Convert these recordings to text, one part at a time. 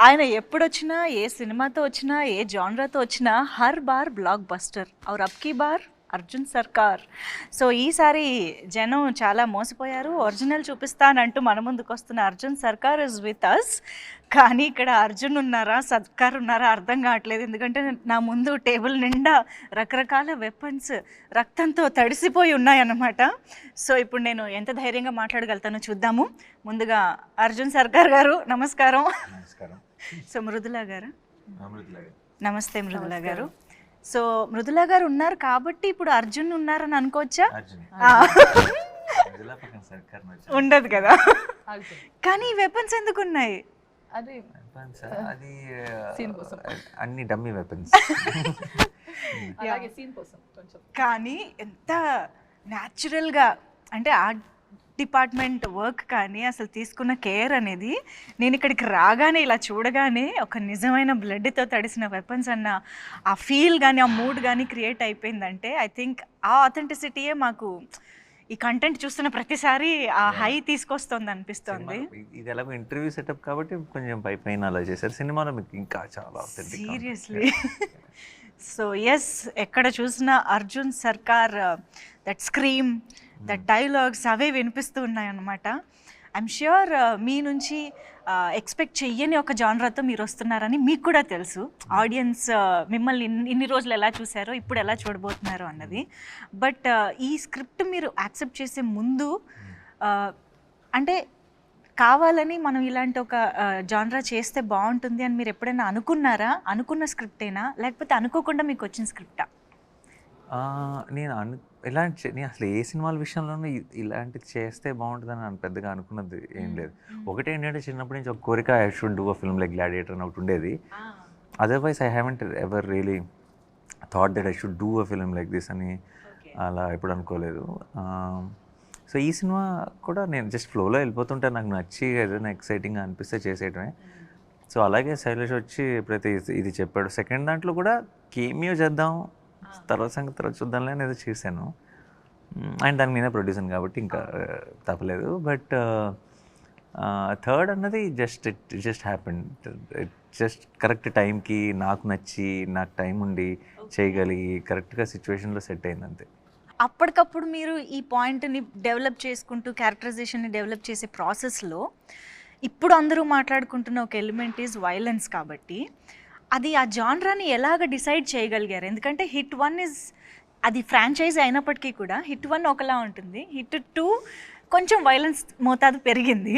ఆయన ఎప్పుడొచ్చినా ఏ సినిమాతో వచ్చినా ఏ జానరాతో వచ్చినా హర్ బార్ బ్లాక్ బస్టర్ ఔర్ అబ్ కీ బార్ అర్జున్ సర్కార్. సో ఈసారి జనం చాలా మోసపోయారు. ఒరిజినల్ చూపిస్తానంటూ మన ముందుకు వస్తున్న అర్జున్ సర్కార్ ఇస్ విత్ అస్. కానీ ఇక్కడ అర్జున్ ఉన్నారా సర్కార్ ఉన్నారా అర్థం కావట్లేదు. ఎందుకంటే నా ముందు టేబుల్ నిండా రకరకాల వెపన్స్ రక్తంతో తడిసిపోయి ఉన్నాయన్నమాట. సో ఇప్పుడు నేను ఎంత ధైర్యంగా మాట్లాడగలుగుతానో చూద్దాము. ముందుగా అర్జున్ సర్కార్ గారు నమస్కారం. సో మృదులా గారు నమస్తే. మృదులా గారు, సో మృదులా గారు ఉన్నారు కాబట్టి ఇప్పుడు అర్జున్ ఉన్నారని అనుకోవచ్చా? ఉండదు కదా. కానీ వెపన్స్ ఎందుకు ఉన్నాయి? అది అన్ని డమ్మీ వెపన్స్. కానీ ఎంత న్యాచురల్గా అంటే ఆర్ట్ డిపార్ట్మెంట్ వర్క్ కానీ అసలు తీసుకున్న కేర్ అనేది, నేను ఇక్కడికి రాగానే ఇలా చూడగానే ఒక నిజమైన బ్లడ్తో తడిసిన వెపన్స్ అన్న ఆ ఫీల్ కానీ ఆ మూడ్ కానీ క్రియేట్ అయిపోయిందంటే ఐ థింక్ ఆ ఆథెంటిసిటీయే మాకు ఈ కంటెంట్ చూస్తున్న ప్రతిసారి ఆ హై తీసుకొస్తుంది అనిపిస్తుంది. ఇది ఎలాగో ఇంటర్వ్యూ సెటప్ కాబట్టి కొంచెం పైన అలా చేశారు. సినిమాలో మీకు ఇంకా చాలా సీరియస్లీ. సో ఎస్, ఎక్కడ చూసినా అర్జున్ సర్కార్ దట్ స్క్రీమ్ దట్ డైలాగ్స్ అవే వినిపిస్తూ ఉన్నాయన్నమాట. ఐఎమ్ ష్యూర్ మీ నుంచి ఎక్స్పెక్ట్ చెయ్యని ఒక జానరాతో మీరు వస్తున్నారని మీకు కూడా తెలుసు. ఆడియన్స్ మిమ్మల్ని ఇన్ని రోజులు ఎలా చూసారో ఇప్పుడు ఎలా చూడబోతున్నారో అన్నది. బట్ ఈ స్క్రిప్ట్ మీరు యాక్సెప్ట్ చేసే ముందు అంటే కావాలని మనం ఇలాంటి ఒక జానరా చేస్తే బాగుంటుంది అని మీరు ఎప్పుడైనా అనుకున్నారా? అనుకున్న స్క్రిప్టేనా లేకపోతే అనుకోకుండా మీకు వచ్చిన స్క్రిప్టా? నేను నేను అసలు ఏ సినిమాల విషయంలోనూ ఇలాంటిది చేస్తే బాగుంటుందని నేను పెద్దగా అనుకున్నది ఏం లేదు. ఒకటి ఏంటంటే చిన్నప్పటి నుంచి ఒక కోరిక, I should do a film like gladiator అని ఒకటి ఉండేది. Otherwise I haven't ever really thought that I should do a film like this అని అలా ఎప్పుడు అనుకోలేదు. సో ఈ సినిమా కూడా నేను జస్ట్ ఫ్లోలో వెళ్ళిపోతుంటే నాకు నచ్చి ఏదైనా ఎక్సైటింగ్గా అనిపిస్తే చేసేయటమే. సో అలాగే శైలేష్ వచ్చి ఎప్పుడైతే ఇది చెప్పాడు, సెకండ్ దాంట్లో కూడా కేమియో చేద్దాం తర్వాత సంగతి తర్వాత చూద్దాంలే అనేది చేశాను. అండ్ దానికి నేనే ప్రొడ్యూసర్ కాబట్టి ఇంకా తప్పలేదు. బట్ థర్డ్ అన్నది just happen. It just correct టైంకి నాకు నచ్చి నాకు టైం ఉండి చేయగలిగి కరెక్ట్గా సిచ్యువేషన్లో సెట్ అయింది అంతే. అప్పటికప్పుడు మీరు ఈ పాయింట్ని డెవలప్ చేసుకుంటూ క్యారెక్టరైజేషన్ని డెవలప్ చేసే ప్రాసెస్లో ఇప్పుడు అందరూ మాట్లాడుకుంటున్న ఒక ఎలిమెంట్ ఈజ్ వైలెన్స్. కాబట్టి అది ఆ జానరాని ఎలాగ డిసైడ్ చేయగలిగారు? ఎందుకంటే హిట్ 1 ఇస్ అది ఫ్రాంచైజ్ అయినప్పటికీ కూడా హిట్ 1 ఒకలా ఉంటుంది, హిట్ 2 కొంచెం వైలెన్స్ మోతాదు పెరిగింది,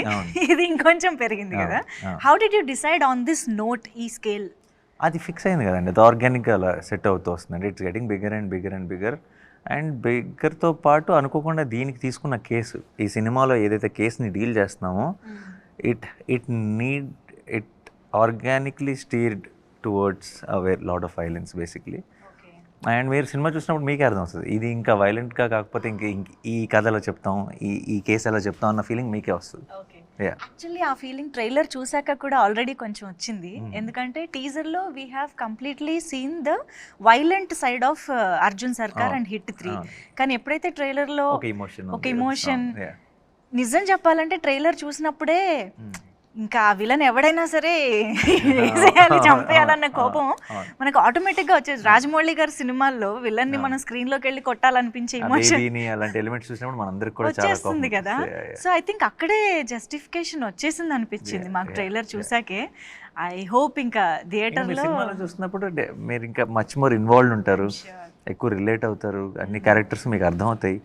ఇది ఇంకొంచెం పెరిగింది కదా. How did you decide on this note, ఈ స్కేల్? అది ఫిక్స్ అయింది కదండి, అది ఆర్గానిక్గా అలా సెట్ అవుతూ వస్తుందండి. It's getting bigger and bigger and bigger. And బిగ్గర్తో పాటు అనుకోకుండా దీనికి తీసుకున్న కేసు, ఈ సినిమాలో ఏదైతే కేసుని డీల్ చేస్తున్నామో it organically steered towards away lot of violence basically. And మీరు సినిమా చూసినప్పుడు మీకే అర్థం వస్తుంది ఇది ఇంకా వైలెంట్గా కాకపోతే ఈ కథ ఎలా చెప్తాం, ఈ కేసు ఎలా చెప్తాం అన్న ఫీలింగ్ మీకే వస్తుంది. యాక్చువల్లీ ఆ ఫీలింగ్ ట్రైలర్ చూసాక కూడా ఆల్రెడీ కొంచెం వచ్చింది. ఎందుకంటే టీజర్లో we have completely seen the violent side of Arjun Sarkar and hit 3. కానీ ఎప్పుడైతే ట్రైలర్లో ఒక ఇమోషన్, నిజం చెప్పాలంటే ట్రైలర్ చూసినప్పుడే ఇంకా విలన్ ఎవడైనా సరే వేసేయాలి, చంపేయాలన్న కోపం మనకు ఆటోమేటిక్గా వచ్చేది. రాజమౌళి గారి సినిమాల్లో విలన్ని మనం స్క్రీన్లోకి వెళ్ళి కొట్టాలనిపించే ఎమోషన్ వచ్చేస్తుంది కదా. సో ఐ థింక్ అక్కడే జస్టిఫికేషన్ వచ్చేసింది అనిపించింది మాకు ట్రైలర్ చూసాకే. ఐ హోప్ ఇంకా థియేటర్లో చూసినప్పుడు మీరు ఇంకా మచ్ మోర్ ఇన్వాల్వ్ ఉంటారు, ఎక్కువ రిలేట్ అవుతారు, అన్ని క్యారెక్టర్స్ మీకు అర్థమవుతాయి,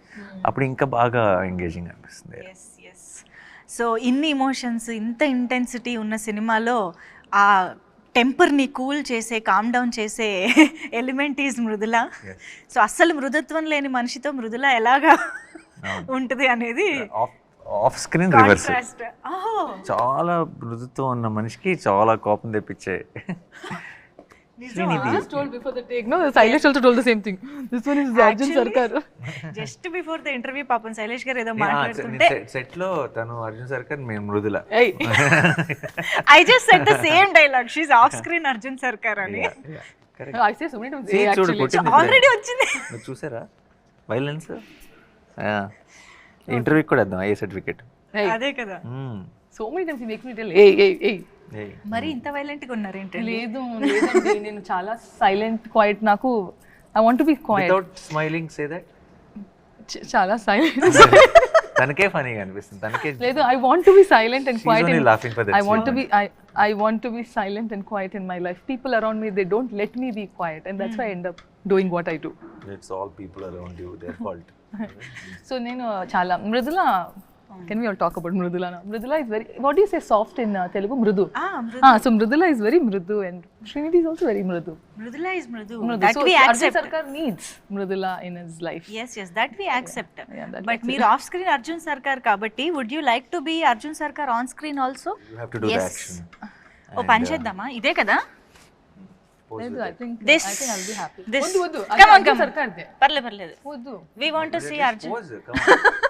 అప్పుడు ఇంకా బాగా ఎంగేజింగ్ అనిపిస్తుంది. సో ఇన్ని ఇమోషన్స్, ఇంత ఇంటెన్సిటీ ఉన్న సినిమాలో ఆ టెంపర్ని కూల్ చేసే, కామ్ డౌన్ చేసే ఎలిమెంట్ ఈజ్ మృదుల. సో అస్సలు మృదుత్వం లేని మనిషితో మృదుల ఎలాగా ఉంటుంది అనేది ఆఫ్ స్క్రీన్ రివర్స్. చాలా మృదుత్వం ఉన్న మనిషికి చాలా కోపం తెప్పించే. just told before the take, no, Sailesh also told the same thing. This one is Arjun Sarkar. Just before the interview పాపం శైలేష్ గారు ఏదో మాట్లాడుతుంటే సెట్ లో తను అర్జున్ సర్కార్, మేము Mrudula. I just said the same dialogue, she's off screen Arjun Sarkar అని. I say so many times actually. Already వచ్చింది. మీరు చూసారా వైలెన్స్? ఇంటర్వ్యూ కూడా ఇద్దాం, ఏ సర్టిఫికేట్. అదే కదా. So many times he makes me tell, hey, మరి ఇంత వైలెంట్గా ఉన్నారు ఏంటండి? లేదండి నేను చాలా సైలెంట్ క్వైట్. నాకు I want to be quiet. Without smiling say that. చాలా సైలెంట్. తనకే ఫనీగా అనిపిస్తుంది, తనకే. లేదు, I want to be silent and She's quiet. only laughing for that I want to statement. be I want to be silent and quiet in my life. People around me, they don't let me be quiet, and that's why I end up doing what I do. It's all people around you, their fault. So నేను చాలా Mrudula. Can we all talk about Mridula now? Mridula is very, what do you say soft in Telugu? Mridu. So Mridula is very mridu and Srinidhi is also very mridu. Mridula is mridu. Mridu. That So we Arjun accept. Sarkar needs Mridula in his life. Yes, that we accept. Yeah, that But మీరు off screen Arjun Sarkar కాబట్టి would you like to be Arjun Sarkar on screen also? You have to do the Yes. action. ఓ పని చేద్దామా, ఇదే కదా? లేదు, I think This. I'll be happy. This. వద్దు Come on, Arjun come on. Sarkar they. పర్లేదు. వద్దు. We want to see Arjun. Pose, come on.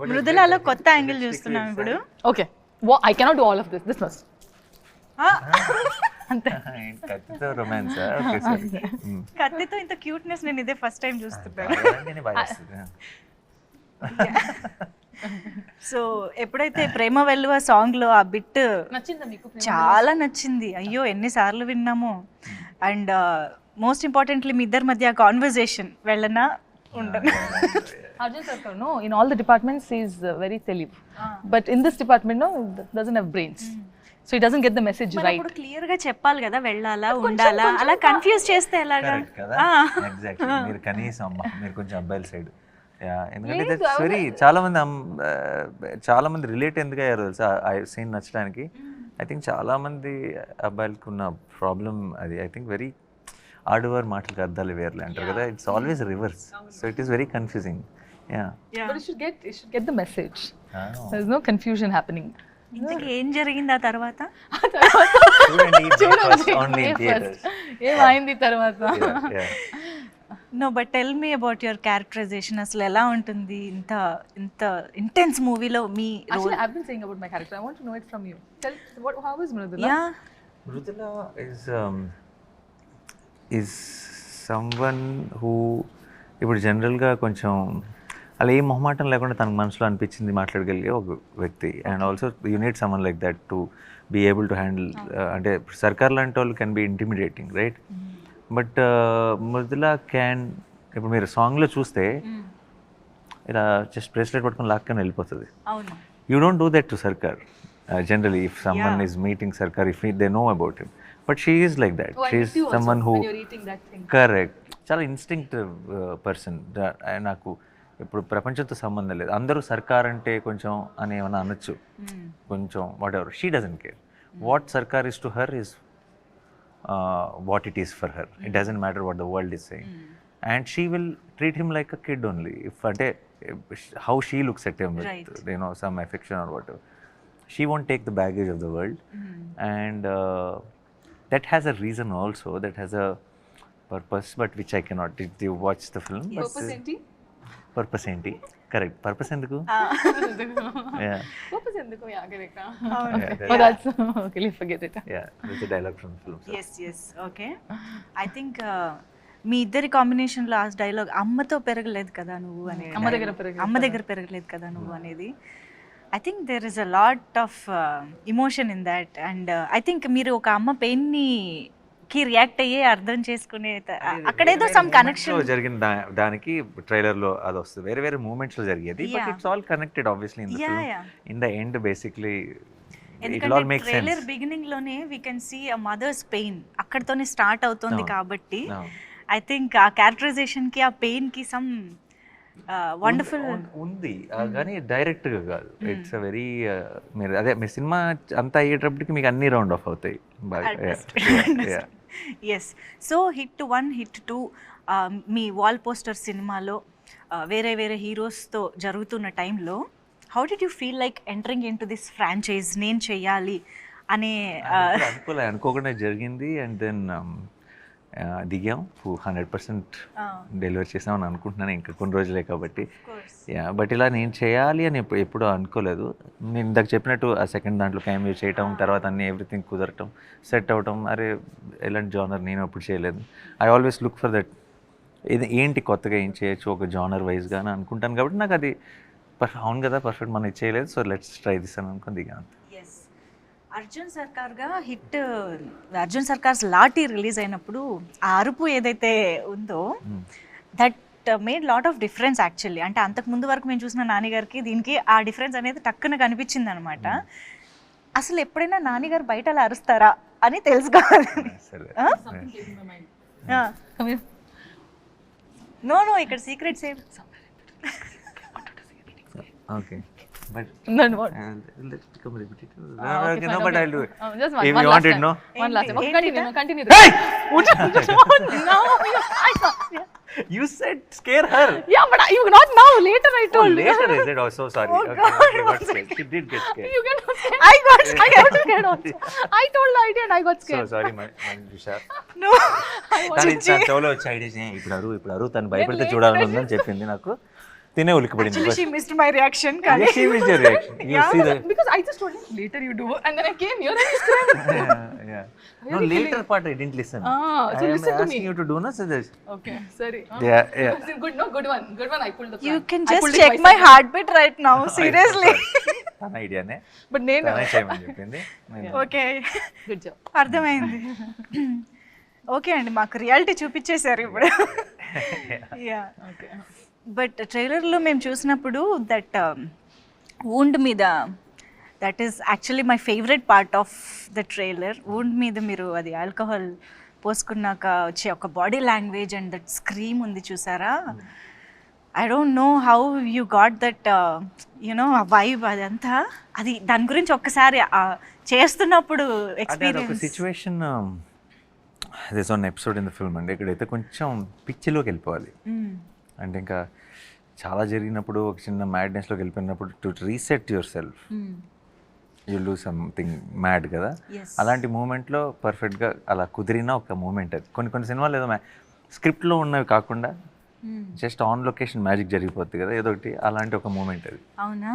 మృదులలో కొత్త యాంగిల్ చూస్తున్నాం ఇప్పుడు. Okay. I cannot do all of this. This must. అంతే. కత్తితో romance. Okay sir. కత్తితో ఇంత క్యూట్నెస్ నేను ఇదే ఫస్ట్ టైం చూస్తున్నాను. సో ఎప్పుడైతే ప్రేమ వెల్లువ సాంగ్ లో ఆ బిట్ నచ్చిందా మీకు? చాలా నచ్చింది. అయ్యో ఎన్నిసార్లు విన్నాము. అండ్ మోస్ట్ ఇంపార్టెంట్లీ మీ ఇద్దరి మధ్య కాన్వర్జేషన్ వెళ్ళనా ఉండనా? Arjun Sarkar, no, in all the departments he is very తెలివ్. But in this department, no, doesn't have brains. So he doesn't get the message right. ఇప్పుడు క్లియర్ గా చెప్పాలి కదా, వెళ్ళాలా ఉండాలా, అలా కన్ఫ్యూజ్ చేస్తే ఎలాగా? ఎగ్జాక్ట్లీ. మీరు కనీసం అమ్మ మీరు కొంచెం అబ్బాయిల సైడ్. ఎందుకంటే దట్స్ వెరీ చాలా మంది రిలేట్ ఎందుకు అయ్యారు తెలుసా ఆ సీన్ నచ్చడానికి. ఐ థింక్ చాలా మంది అబ్బాయిలకు ఉన్న ప్రాబ్లం అది. ఐ థింక్ వెరీ ఆడవారు మాటలకు అర్థాలు వేర్లే అంటారు కదా. It's always reverse. So it is very confusing. But you should get the message. There is no confusion happening. ఇంతకీ ఏం జరిగింది ఆ తర్వాత? ఏమైంది తర్వాత? No but tell me about your characterisation. అసలు ఎలా ఉంటుంది ఇంత ఇంటెన్స్ మూవీలో మీ role? Actually, I've been saying about my character. I want to know it from you. How is Mridula? Yeah. Mridula is someone who ఇప్పుడు జనరల్గా కొంచెం అలా ఏ మొహమాటం లేకుండా తనకు మనసులో అనిపించింది మాట్లాడగలిగే ఒక వ్యక్తి. And also you need someone like that to be able to handle. అంటే సర్కార్ లాంటి వాళ్ళు can be intimidating, right? But Mrudula can, ఇప్పుడు మీరు సాంగ్లో చూస్తే ఇలా జస్ట్ బ్రేస్లెట్ పట్టుకొని లాక్కొని వెళ్ళిపోతుంది. You don't do that to Sarkar generally. If someone is meeting Sarkar, if they know about him, but she is like that. She is someone who, correct, చాలా instinctive person. నాకు ఇప్పుడు ప్రపంచంతో సంబంధం లేదు, అందరూ సర్కార్ అంటే కొంచెం అని ఏమైనా అనొచ్చు, కొంచెం whatever. She doesn't care. What Sarkar is to her is what it is for her. It doesn't matter what the world is saying. And she will treat him like a kid only. If అంటే how she looks at him with some affection or whatever. She won't take the baggage of the world. And that has a reason also, that has a purpose, but which I cannot. Did you watch the film? Purpose enti? Purpose enti? Correct. Purpose enduku? Yeah. Purpose enduku? Yeah, correct. Yeah. Oh, that's okay. Let's forget it. Yeah, that's a dialogue from the film. So. Yes. Okay. I think మీ ఇద్దరి కాంబినేషన్లో ఆ dialogue, అమ్మతో పెరగలేదు కదా నువ్వు అనేది, అమ్మ దగ్గర పెరగలేదు కదా నువ్వు అనేది. I think there is a lot of emotion in that. And I think మీరు ఒక అమ్మ పెయిన్ని కి రియాక్ట్ అయ్యే అర్థం చేసుకునే అక్కడేదో సమ్ కనెక్షన్ జరిగిన దానికి ట్రైలర్లో అది వస్తుంది. వేరే వేరే మూమెంట్స్లో జరిగేది, but it's all connected obviously in the film. In the end basically it all makes sense. Trailer beginning లోనే we can see a mother's pain అక్కడతోనే స్టార్ట్ అవుతుంది. కాబట్టి ఐ థింక్ ఆ క్యారెక్టరైజేషన్ కి ఆ పెయిన్ కి సమ్ వండర్ఫుల్ ఉంది, కానీ డైరెక్ట్గా కాదు. ఇట్స్ అ వెరీ మీరు అదే మీ సినిమా అంతా అయ్యేటప్పటికి మీకు అన్ని రౌండ్ ఆఫ్ అవుతాయి. ఎస్. సో హిట్ 1, హిట్ 2 మీ వాల్ పోస్టర్ సినిమాలో వేరే వేరే హీరోస్తో జరుగుతున్న టైంలో how did you feel like entering in to this franchise? నేను చెయ్యాలి అనే అనుకోకుండా జరిగింది. అండ్ దెన్ దిగాం, 100% డెలివరీ చేసామని అనుకుంటున్నాను. ఇంకా కొన్ని రోజులే కాబట్టి. బట్ ఇలా నేను చేయాలి అని ఎప్పుడూ అనుకోలేదు. నేను ఇందాక చెప్పినట్టు ఆ సెకండ్ దాంట్లో క్యామియో చేయటం, తర్వాత అన్నీ ఎవ్రీథింగ్ కుదరటం, సెట్ అవటం, అరే ఎలాంటి జానర్ నేను ఎప్పుడు చేయలేదు. I always look for that, ఇది ఏంటి కొత్తగా ఏం చేయొచ్చు ఒక జానర్ వైజ్గా అని అనుకుంటాను. కాబట్టి నాకు అది అవును కదా పర్ఫెక్ట్ మనం చేయలేదు, సో లెట్స్ ట్రై దిస్ అని అనుకుని దిగాను. అర్జున్ సర్కార్గా హిట్ అర్జున్ సర్కార్స్ లాఠీ రిలీజ్ అయినప్పుడు ఆ అరుపు ఏదైతే ఉందో that made lot of difference actually. అంటే అంతకు ముందు వరకు మేము చూసిన నానిగారికి దీనికి ఆ డిఫరెన్స్ అనేది టక్కున కనిపించింది అనమాట. అసలు ఎప్పుడైనా నానిగారు బయట అలా అరుస్తారా అని తెలుసుకోవాలి. నో నో ఇక్కడ సీక్రెట్స్ ఏం okay but Then what? let's become repetitive. Okay, No, fine, but okay. I'll do it. Just one. If One you last want it, time. no? One last time. Okay, Hey! continue. Hey! No, You said scare her. yeah, but you not now. Later I Oh, told. later is it? Oh, so sorry. Oh, Okay, God, she got scared. She did get scared. You get scared. I got I got scared also. I told the idea and I got So scared. sorry, Manjusha. No తను చెవులో వచ్చి idea ఇప్పుడు అరు తను భయపడితే చూడాలని ఉందని చెప్పింది నాకు. తినే ఉలికిపడింది. Actually, she missed my reaction. Yes, she missed your reaction. You see the Because I just told him later you do, and then I came here and he scared. yeah. No, later part I didn't listen. Ah, so I am listen to asking me. you to do no, so this. Okay, sorry. Yeah. Good, no, good one. Good one. I pulled the plan. You can I just pulled it check myself. my heartbeat right now. Seriously. తన ఐడియానే But నేను. తనే చేయమని చెప్పింది. Okay, Good job. అర్థమైంది. Okay అండి, మాకు reality చూపించేశారు ఇప్పుడు. Yeah, Okay. But ట్రైలర్లో మేము చూసినప్పుడు దట్ వూండ్ మీద, that is actually my favourite part of the trailer. Wound మీద మీరు అది ఆల్కహాల్ పోసుకున్నాక వచ్చే ఒక body language and that scream ఉంది చూసారా. I don't know how you got that you know ఆ వైబ్ అదంతా. అది దాని గురించి ఒక్కసారి చేస్తున్నప్పుడు అదే ఒక experience. Situation this one episode in the film అండి. ఇక్కడైతే కొంచెం పిచ్చిలోకి వెళ్ళిపోవాలి. అంటే ఇంకా చాలా జరిగినప్పుడు ఒక చిన్న మ్యాడ్నెస్లోకి వెళ్ళిపోయినప్పుడు to reset your self you do something mad కదా. అలాంటి మూమెంట్లో పర్ఫెక్ట్గా అలా కుదిరిన ఒక మూమెంట్ అది. కొన్ని సినిమాలు ఏదో స్క్రిప్ట్లో ఉన్నవి కాకుండా జస్ట్ ఆన్ లొకేషన్ మ్యాజిక్ జరిగిపోద్ది కదా ఏదో ఒకటి, అలాంటి ఒక మూమెంట్ అది. అవునా?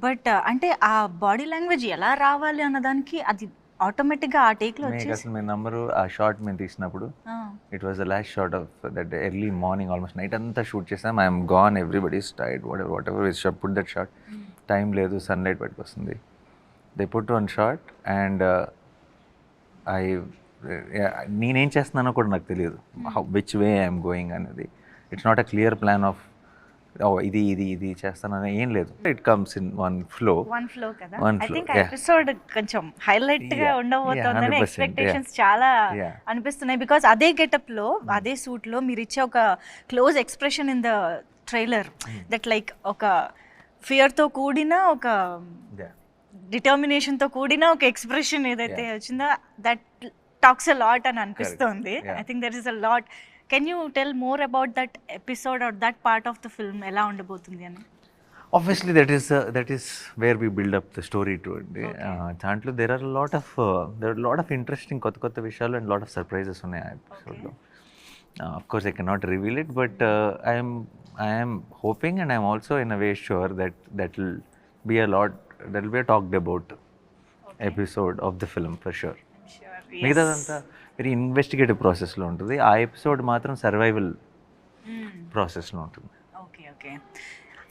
బట్ అంటే ఆ బాడీ లాంగ్వేజ్ ఎలా రావాలి అన్నదానికి అది ఆటోమేటిక్గా ఆ టేక్లో మీకు అసలు మీ నంబరు ఆ షార్ట్ మేము తీసినప్పుడు it was the last short of that early morning, almost night అంతా షూట్ చేసాం. I'm gone, everybody's tired, what ever is put that short. Time లేదు, సన్లైట్ బయటకు వస్తుంది. They put one short and నేనేం చేస్తున్నానో కూడా నాకు తెలియదు, విచ్ వే ఐఎమ్ గోయింగ్ అనేది. It's not a clear plan of ఇది చేస్తానని ఏం లేదు. It comes in one flow కదా. One I flow, think yeah. Episode కొంచెం హైలైట్ గా Yeah, ఉండబోతోందని 100%, ఎక్స్పెక్టేషన్స్ చాలా Yeah. అనిపిస్తున్నాయి. బికాస్ అదే గెటప్ లో అదే సూట్ లో మీరు ఇచ్చే ఒక close expression in the trailer that like ఒక ఫియర్ తో కూడిన ఒక డిటర్మినేషన్ తో కూడిన ఒక ఎక్స్ప్రెషన్ ఏదైతే వచ్చిందో దట్ టాక్స్ అ లాట్ అని అనిపిస్తుంది. I think there is a lot. Can you tell more about that episode or that part of the film ఎలా ఉండబోతుంది అని? Obviously, that is where we build up the story to it. దాంట్లో there are a lot of interesting కొత్త విషయాలు and lot of surprises ఉన్నాయి ఆ ఎపిసోడ్లో. Of course, I cannot reveal it, but I am hoping and I am also in a way sure that will be a talked about episode of the film for sure. మిగతాదంతా very investigative ప్రాసెస్లో ఉంటుంది. ఆ episode మాత్రం survival ప్రాసెస్లో ఉంటుంది. Okay okay.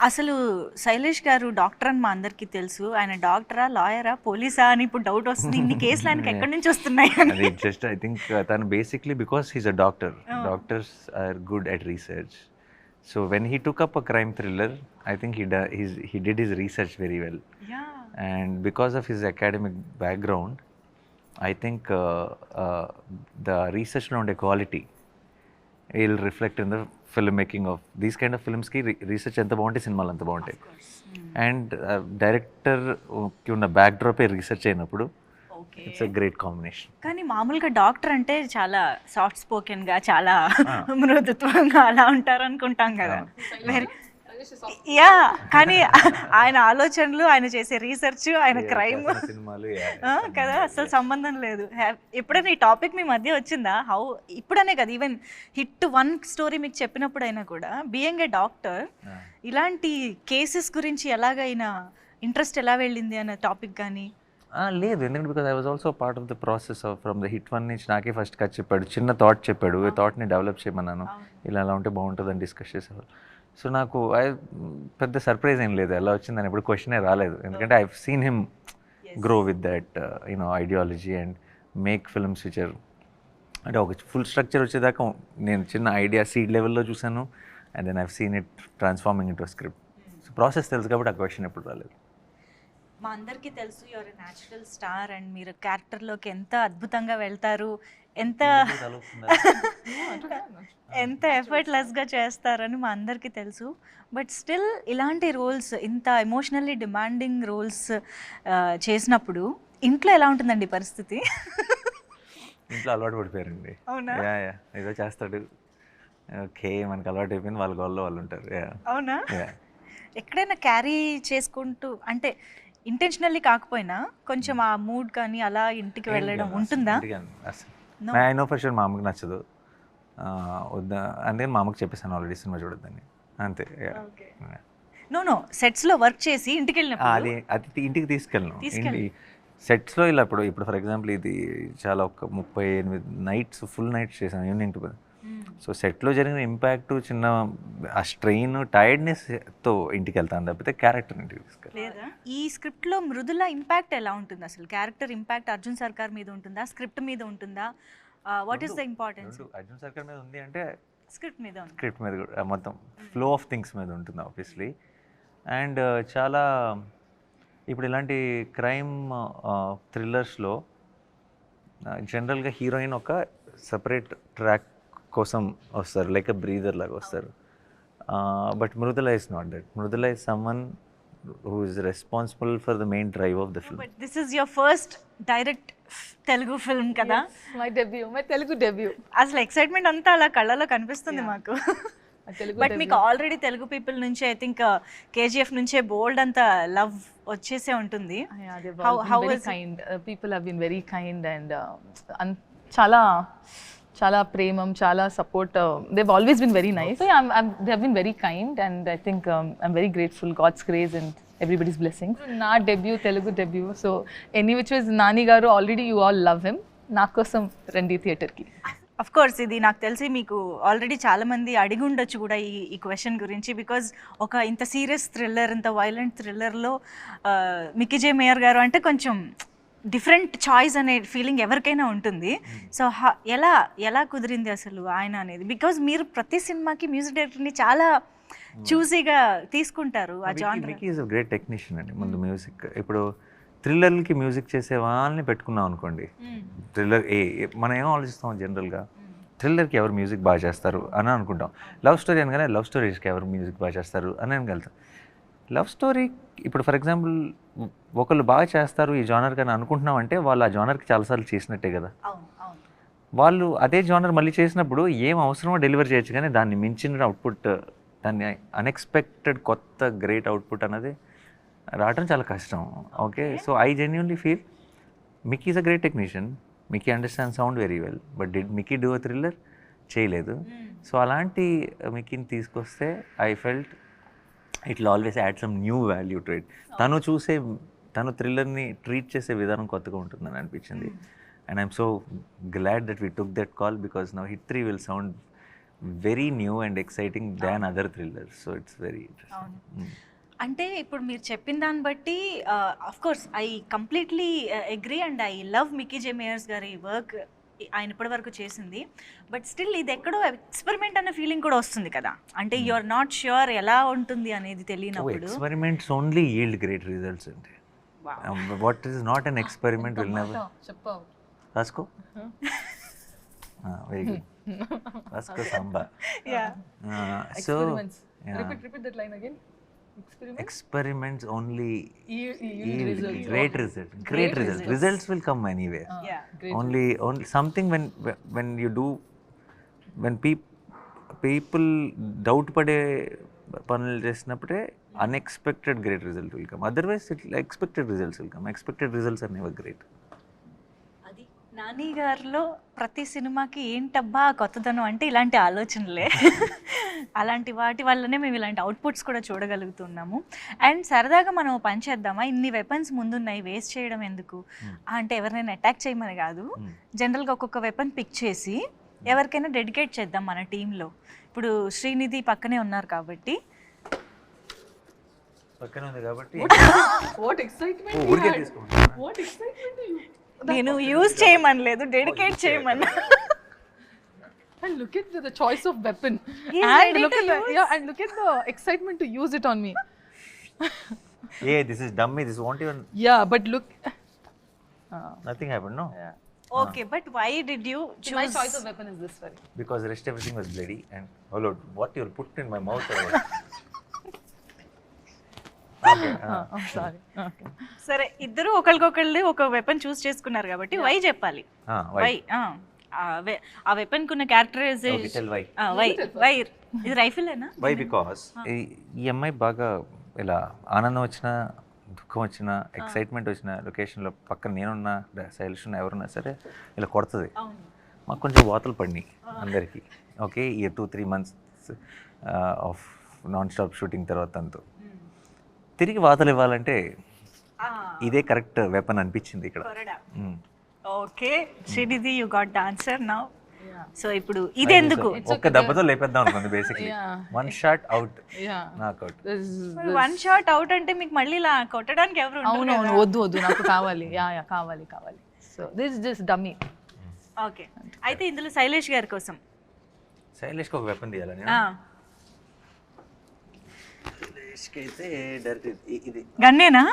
అసలు శైలేష్ గారు doctor అని మా అందరికీ తెలుసు. ఆయన డాక్టరా, లాయరా, పోలీసా అని ఇప్పుడు డౌట్ వస్తుంది. ఇన్ని కేసులు ఆయనకి ఎక్కడి నుంచి వస్తున్నాయి అని. అది జస్ట్ ఐ థింక్ తను basically because he's a doctor. Doctors are good at research. So when he took up a crime thriller I think he did his research very well. And because of his academic background I think the research lo unde quality will reflect in the filmmaking of these kind of films ki research enta bagunte cinemalu anta baguntayi. And director ki unna backdrop e research ayinappudu it's a great combination. కానీ మామూలుగా doctor అంటే చాలా soft spoken గా, చాలా మృదుత్వంగా అలా ఉంటారు అనుకుంటాం కదా. వెరీ యా, కానీ ఆయన ఆలోచనలు, ఆయన చేసే రీసెర్చ్, ఆయన క్రైమ్ కదా అసలు సంబంధం లేదు. ఎప్పుడైనా ఈ టాపిక్ మీ మధ్య వచ్చిందా? హౌ ఇప్పుడనే కదా, ఈవెన్ హిట్ 1 స్టోరీ మీకు చెప్పినప్పుడు అయినా కూడా బీయింగ్ ఏ డాక్టర్ ఇలాంటి కేసెస్ గురించి ఎలాగైనా ఇంట్రెస్ట్ ఎలా వెళ్ళింది అన్న టాపిక్ కానీ? లేదు, ఎందుకంటే because I was also part of the process of from the hit 1 నుంచి నాకే ఫస్ట్ కట్ చెప్పాడు, చిన్న థాట్ చెప్పాడు. ఈ థాట్ని డెవలప్ చేయమన్నాను, ఇలా ఉంటే బాగుంటుందని డిస్కస్ చేసేవాళ్ళు. సో నాకు పెద్ద సర్ప్రైజ్ ఏం లేదు ఎలా వచ్చిందని, ఎప్పుడు క్వశ్చనే రాలేదు. ఎందుకంటే I seen him grow with that ideology and make films which are అంటే ఒక ఫుల్ స్ట్రక్చర్ వచ్చేదాకా నేను చిన్న ఐడియా సీడ్ లెవెల్లో చూసాను and then I've seen it transforming into script. So process తెలుసు కాబట్టి ఆ క్వశ్చన్ ఎప్పుడు రాలేదు. మా అందరికీ తెలుసు యువర్ న్యాచురల్ స్టార్ అండ్ మీరు క్యారెక్టర్లోకి ఎంత అద్భుతంగా వెళ్తారు, ఎంత ఎంత ఎఫర్ట్లెస్గా చేస్తారని మా అందరికీ తెలుసు. బట్ స్టిల్ ఇలాంటి రోల్స్, ఇంత ఎమోషనల్లీ డిమాండింగ్ రోల్స్ చేసినప్పుడు ఇంట్లో ఎలా ఉంటుందండి పరిస్థితి? ఇంట్లో అలవాటు పడిపోయారండి. అవునా? యా ఏదో చేస్తాడు, ఓకే మనకు అలవాటు అయిపోయింది, వాళ్ళ గోల్లో వాళ్ళు ఉంటారు. అవునా? ఎక్కడైనా క్యారీ చేసుకుంటూ అంటే ఇంటెన్షనల్లీ కాకపోయినా కొంచెం ఆ మూడ్ కానీ అలా ఇంటికి వెళ్ళడం ఉంటుందా? ఐ నో ఫర్ షూర్ మా అమ్మకి నచ్చదు, వద్దా అంటే మా అమ్మకి చెప్పేసాను ఆల్రెడీ సినిమా చూడొద్దని, అంతే. నో సెట్స్లో వర్క్ చేసి ఇంటికి వెళ్ళినప్పుడు అది ఇంటికి తీసుకెళ్ళను. సెట్స్లో ఇలా ఇప్పుడు ఫర్ ఎగ్జాంపుల్ ఇది చాలా ఒక 38 నైట్స్ ఫుల్ నైట్స్ చేశాను ఈవినింగ్ టు. సో సెట్లో జరిగిన ఇంపాక్ట్, చిన్న ఆ స్ట్రెయిన్, టైర్డ్నెస్తో ఇంటికి వెళ్తాను తప్పితే క్యారెక్టర్ ఇంటికి లేదా. ఈ స్క్రిప్ట్లో మృదుల ఇంపాక్ట్ ఎలా ఉంటుంది అసలు? క్యారెక్టర్ ఇంపాక్ట్ అర్జున్ సర్కార్ మీద ఉంటుందా, స్క్రిప్ట్ మీద ఉంటుందా? What is the importance? Arjun సర్కార్ మీద ఉంది అంటే స్క్రిప్ట్ మీద కూడా మొత్తం ఫ్లో ఆఫ్ థింగ్స్ మీద ఉంటుంది ఆబ్వియస్లీ. అండ్ చాలా ఇప్పుడు ఇలాంటి క్రైమ్ థ్రిల్లర్స్లో జనరల్గా హీరోయిన్ ఒక సపరేట్ ట్రాక్ కోసం వస్తారు, లైక్ ఎ బ్రీదర్ లాగా వస్తారు. But Mridula is not that. Mridula is someone who is responsible for the main drive of the film. But this is your first direct Telugu film కదా? My Telugu debut. అసలు excitement అంతా అలా కళ్ళలో కనిపిస్తుంది మాకు. బట్ మీకు ఆల్రెడీ తెలుగు పీపుల్ నుంచి ఐ థింక్ కేజీఎఫ్ నుంచే బోల్డ్ అంత లవ్ వచ్చేసే ఉంటుంది. People have been very kind and చాలా చాలా ప్రేమం, చాలా support. they've always been very nice. So yeah, they have been very kind and I think I'm very grateful. God's grace and everybody's blessings. Na debut, Telugu debut. So any which was Nani garu, already you all love him. Na kosam rendi theater ki. Of course ఇది నాకు తెలిసి మీకు already చాలామంది అడిగి ఉండొచ్చు కూడా ఈ question గురించి. బికాజ్ ఒక ఇంత సీరియస్ థ్రిల్లర్, ఇంత వైలెంట్ థ్రిల్లర్లో మిక్కీ జే మేయర్ గారు అంటే కొంచెం డిఫరెంట్ చాయిస్ అనే ఫీలింగ్ ఎవరికైనా ఉంటుంది. సో ఎలా కుదిరింది అసలు ఆయన అనేది? బికాజ్ మీరు ప్రతి సినిమాకి మ్యూజిక్ డైరెక్టర్ని చాలా చూసీగా తీసుకుంటారు. ఆ genre Mickey is a great technician అండి. ముందు మ్యూజిక్, ఇప్పుడు థ్రిల్లర్లకి మ్యూజిక్ చేసే వాళ్ళని పెట్టుకున్నాం అనుకోండి, థ్రిల్లర్ మనం ఏం ఆలోచిస్తాం జనరల్గా, థ్రిల్లర్కి ఎవరు మ్యూజిక్ బాగా చేస్తారు అని అనుకుంటాం. లవ్ స్టోరీ అనగానే లవ్ స్టోరీస్కి ఎవరు మ్యూజిక్ బాగా చేస్తారు అని అనగలుగుతాం. లవ్ స్టోరీ ఇప్పుడు ఫర్ ఎగ్జాంపుల్ ఒకళ్ళు బాగా చేస్తారు ఈ జానర్ కానీ అనుకుంటున్నాం అంటే వాళ్ళు ఆ జానర్కి చాలాసార్లు చేసినట్టే కదా. వాళ్ళు అదే జానర్ మళ్ళీ చేసినప్పుడు ఏం అవసరమో డెలివర్ చేయొచ్చు, కానీ దాన్ని మించిన అవుట్పుట్, దాన్ని అన్ఎక్స్పెక్టెడ్ కొత్త గ్రేట్ అవుట్పుట్ అన్నది రావడం చాలా కష్టం. Okay, so I genuinely feel Mickey is a great technician. Mickey understand sound very well, but did Mickey do a thriller? చేయలేదు. సో అలాంటి మిక్కీని తీసుకొస్తే I felt it will always add some new value to it. తను థ్రిల్లర్ని treat చేసే విధానం కొత్తగా ఉంటుందని అనిపించింది. And I'm so glad that we took that call because now hit 3 will sound very new and exciting than other thrillers. So it's very interesting. అంటే ఇప్పుడు మీరు చెప్పిన దాన్ని బట్టి of course I completely agree and I love Mickey J Meyers గారి work, ఆయన ఇప్పటి వరకు చేసింది. బట్ స్టిల్ ఇది ఎక్కడో ఎక్స్పెరిమెంట్ అనే ఫీలింగ్ కూడా వస్తుంది కదా, అంటే యు ఆర్ నాట్ ష్యూర్ ఎలా ఉంటుంది అనేది తెలియనప్పుడు. Experiments only yield great results అండి. What is not an experiment will never. రాసుకో, వెరీ గుడ్, రాసుకో Samba. So repeat that line again. Experiments only yield great results. Great results. Results will come anywhere. Only something when you do, when people doubt pade panul chesinapude unexpected great result will come. Otherwise expected results will come. Expected results are never great. Nani గారిలో ప్రతి సినిమాకి ఏంటబ్బా కొత్తదనం అంటే ఇలాంటి ఆలోచనలే. అలాంటి వాటి వల్లనే మేము ఇలాంటి అవుట్పుట్స్ కూడా చూడగలుగుతున్నాము. అండ్ సరదాగా మనం పని చేద్దామా, ఇన్ని వెపన్స్ ముందున్నాయి వేస్ట్ చేయడం ఎందుకు అంటే ఎవరినైనా అటాక్ చేయమని కాదు, జనరల్గా ఒక్కొక్క వెపన్ పిక్ చేసి ఎవరికైనా డెడికేట్ చేద్దాం మన టీంలో. ఇప్పుడు శ్రీనిధి పక్కనే ఉన్నారు కాబట్టి పక్కన ఉంది కాబట్టి What excitement! ఊరికే తీసుకుంటా. What excitement do you? నేను యూజ్ చేయమనలేదు, డెడికేట్ చేయమన్నా. And look at the choice of weapon. He's And ready look to at the, use. yeah, and look at the excitement to use it on me. This is dummy, this won't even, Yeah, but look. nothing happened, no? Yeah. Okay, but why did you My choose? choice of weapon is this very. Because rest everything was bloody and oh lord, what you'll put in my mouth or what? Okay, I'm sorry. Okay. సరే, ఇద్దరు ఒకరికొకళ్ళు ఒక weapon చూస్ చేసుకున్నారు కాబట్టి why చెప్పాలి. why? Why ఆ weapon కున్న characterisation. Okay, tell why. Why ఇది రైఫిలేనా? Why? Because ఈ అమ్మాయి బాగా ఇలా ఆనందం వచ్చినా, దుఃఖం వచ్చినా, ఎక్సైట్మెంట్ వచ్చినా, లొకేషన్లో పక్కన నేనున్నా, శైలిష్ ఉన్నా, ఎవరున్నా సరే ఇలా కొడుతుంది. మాకు కొంచెం వాతలు పడినాయి అందరికీ. ఓకే, ఈ 2-3 months of non stop shooting తర్వాత అంతా తిరిగి వాతలు ఇవ్వాలంటే ఇదే కరెక్ట్ వెపన్ అనిపించింది ఇక్కడ. Okay, Srinidhi, you got the answer now. So ఇప్పుడు ఇది ఎందుకు? ఒక్క దెబ్బతో లేపేద్దాం అనుకుంది basically. One shot out, Yeah. Knockout. One shot out అంటే మీకు మళ్ళీ ఇలా కొట్టడానికి ఎవరు ఉండరు అవును కదా? వద్దు నాకు కావాలి. యా కావాలి. So this just dummy. Okay, అయితే ఇందులో శైలేష్ గారి కోసం శైలేష్కి ఒక వెపన్ తీయాలని. శైలేష్కి అయితే డైరెక్ట్ ఇది గన్నేనా?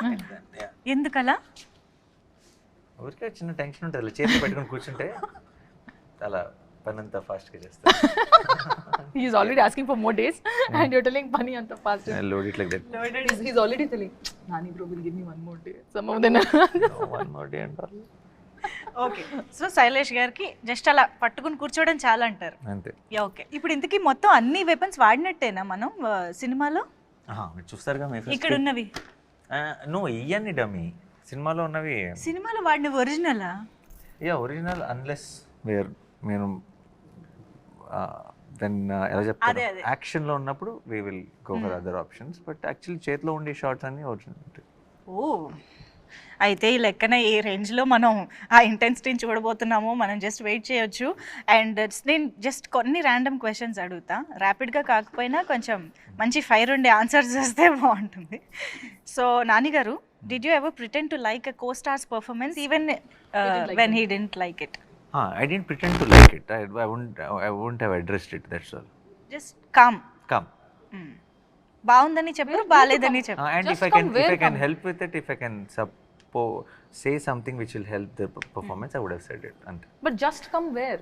ఎందుకలా? ఊరికే చిన్న టెన్షన్ ఉంటుంది, చేతి పెట్టుకొని కూర్చుంటే అలా పని అంతా ఫాస్ట్గా చేస్తాను. He is already asking for more days and you're telling Pani anta fast. Load it like that. He's already telling, Nani bro will give me one more day. Some of them. No, one more day and all. Okay, so Shailesh గారికి just అలా పట్టుకుని కూర్చోవడం చాలా అంటారు. అంతే. Okay, ఇప్పుడు ఇంతకీ మొత్తం అన్ని వెపన్స్ వాడినట్టేనా మనం సినిమాలో? మీరు చూస్తారుగా మీ ఇక్కడ ఉన్నవి నువ్వు ఇవన్నీ డమ్మీ, సినిమాలో ఉన్నవి సినిమాలో వాడిన ఒరిజినలా? ఒరిజినల్ అన్లెస్ మీరు దెన్ ఎలా చెప్తారు, యాక్షన్లో ఉన్నప్పుడు we will go for other options. But actually చేతిలో ఉండే షార్ట్స్ అన్నీ ఒరిజినల్ ఉంటాయి. ఓ, అయితే ఈ లెక్కన ఏ రేంజ్లో మనం ఆ ఇంటెన్సిటీని చూడబోతున్నామో మనం జస్ట్ వెయిట్ చేయొచ్చు. అండ్ నేను జస్ట్ కొన్ని ర్యాండమ్ క్వశ్చన్స్ అడుగుతా, ర్యాపిడ్గా కాకపోయినా కొంచెం మంచి ఫైర్ ఉండే ఆన్సర్స్ వస్తే బాగుంటుంది. సో నాని గారు, did you ever pretend to like a co stars performance even when he didn't like it? I didn't pretend to like it. I wouldn't have addressed it, that's all. Just com. Come. బాగుందని చెప్పారు, బాలేదని చెప్పారు. And if I can help with it, if I can say something which will help the performance, I would have said it. And But just come where?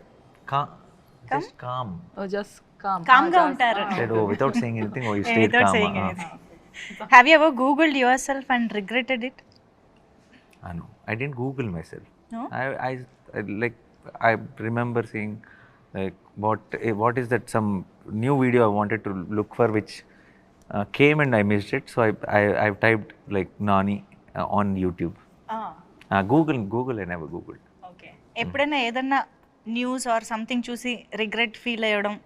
just calm. Oh, just calm. కామ్గా ఉంటారు. Said, without saying anything, you stayed Without calm. saying anything. Have you ever Googled yourself and regretted it? No, I didn't Google myself. No? I I remember seeing like what is that some new video I wanted to look for which came and I missed it, so I've typed like Nani on YouTube. Google I never Googled. Okay, ఎప్పుడైనా ఏదన్నా news or something చూసి regret feel అయ్యడం?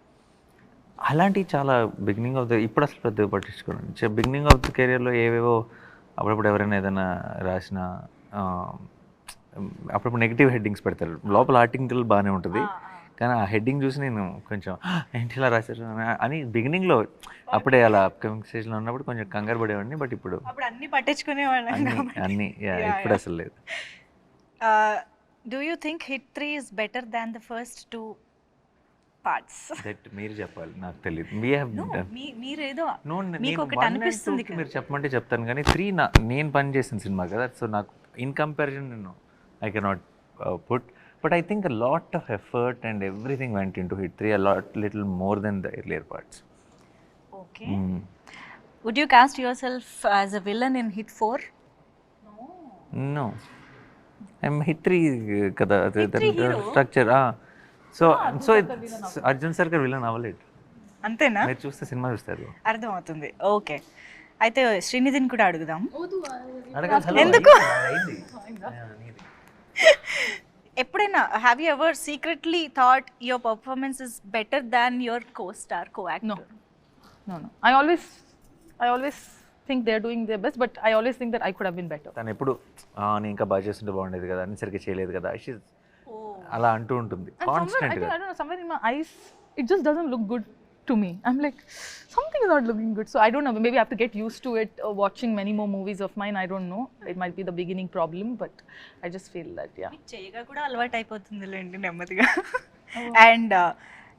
అలాంటివి చాలా beginning of the, ఇప్పుడు అసలు పెద్దగా పట్టించుకోండి. Beginning of the కెరియర్లో ఏవేవో అప్పుడప్పుడు ఎవరైనా ఏదైనా రాసిన అప్పుడప్పుడు నెగిటివ్ హెడ్డింగ్స్ పెడతారు, లోపల ఆర్టికల్ బాగానే ఉంటుంది కానీ ఆ హెడ్డింగ్ చూసి నేను కొంచెం ఏంటి ఇలా రాశారు అని బిగినింగ్లో అప్పుడే అలా అప్కమింగ్ స్టేజ్లో ఉన్నప్పుడు కొంచెం కంగారు పడేవాడిని. బట్ ఇప్పుడు అన్ని పట్టించుకునేవాళ్ళం. అన్నీ ఇప్పుడు అసలు లేదు. Do you think hit 3 is better than the first 2 parts? That మీరు చెప్పాలి, నాకు తెలియదు. మీరేదో No, మీకు ఒకటి అనిపిస్తుంది. మీరు చెప్పమంటే చెప్తాను కానీ 3 నేను పని చేసిన సినిమా కదా, సో నాకు ఇన్ కంపారిజన్ నేను I cannot put, but I think a lot of effort and everything went into Hit 3, little more than the earlier parts. Okay. Would you cast yourself as a villain in Hit 4? No. I'm Hit 3 kada, the structure. So it's Arjun Sarkar villain అవ్వలేదు. అంతేనా? మీరు చూస్తే cinema చూస్తారు, అర్థమవుతుంది. Okay, అయితే శ్రీనిధిని కూడా అడుగుదాం. ఎందుకు ఎప్పుడైనా have you ever secretly thought your performance is better than your co-star, co-actor? No. I always think they're doing their best, but I always think that I could have been better. తను ఎప్పుడు నేను ఇంకా బాగా చేస్తుంటే బాగుండేది కదా, అన్ని సరిగ్గా చేయలేదు కదా, అలా అంటూ ఉంటుంది And కాన్స్టెంట్ గా. I don't know, somewhere in my eyes it just doesn't look good to me. I'm like, something is not looking good. So I don't know. Maybe I have to get used to it. Watching many more movies of mine, I don't know. It might be the beginning problem, but I just feel that, yeah. చేయగా కూడా అలవాటు అయిపోతుందిలేండి నెమ్మదిగా. And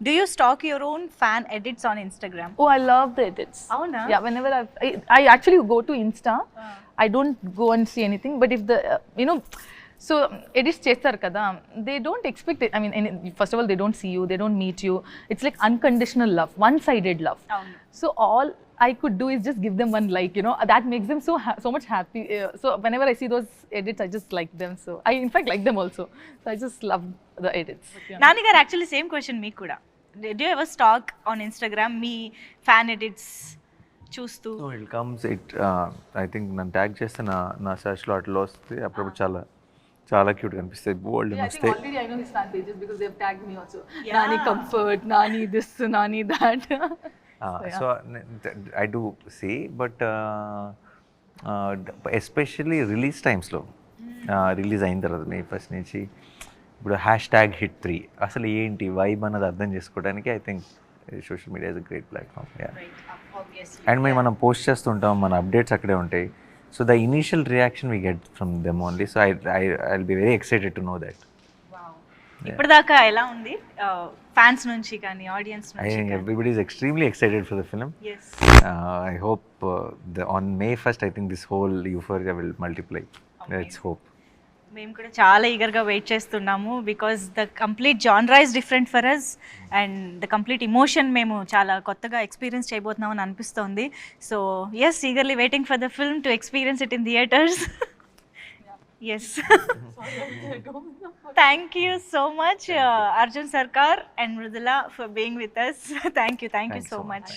do you stock your own fan edits on Instagram? Oh, I love the edits. అవునా? Yeah, whenever I actually go to Insta, I don't go and see anything. But if the so edits chestar kada, they don't expect it. I mean, first of all, they don't see you, they don't meet you. It's like unconditional love, one-sided love. అవును. So all I could do is just give them one like, that makes them so much happy. So whenever I see those edits, I just like them. So I in fact like them also. So I just love the edits. Yeah. Nani గారు actually same question మీకు కూడా. Do you ever stalk on Instagram మీ fan edits చూస్తూ? So it comes I think నన్ను tag చేస్తే నా సెర్చ్లో అట్లా వస్తే అప్పుడప్పుడు చాలా క్యూట్ కనిపిస్తాయి, బోల్డ్ Yeah, I think వస్తాయి. already I know his fan pages because they've tagged me also. Yeah. Nani comfort, Nani this, Nani that. So I do see, but especially release టైమ్స్లో, రిలీజ్ అయిన తర్వాత May 1st నుంచి ఇప్పుడు #HIT3 అసలు ఏంటి vibe అన్నది అర్థం చేసుకోవడానికి I think social media is a great platform. And మనం పోస్ట్ చేస్తుంటాం, మన అప్డేట్స్ అక్కడే ఉంటాయి. So the initial reaction we get from them only. So I will be very excited to know that. ఇప్పటిదాకా ఎలా ఉంది ఫ్యాన్స్ నుంచి కానీ ఆడియన్స్ I నుంచి? think everybody is extremely excited for the film. Yes. I hope on May 1st, I think this whole euphoria will multiply. Let's hope. మేము కూడా చాలా ఈగర్గా వెయిట్ చేస్తున్నాము because the complete genre is different for us and the complete emotion మేము చాలా కొత్తగా experience చేయబోతున్నాం అని అనిపిస్తోంది. So yes, eagerly waiting for the film to experience it in theatres. Yes. Thank you so much Arjun Sarkar and Mridula for being with us. Thank you so much.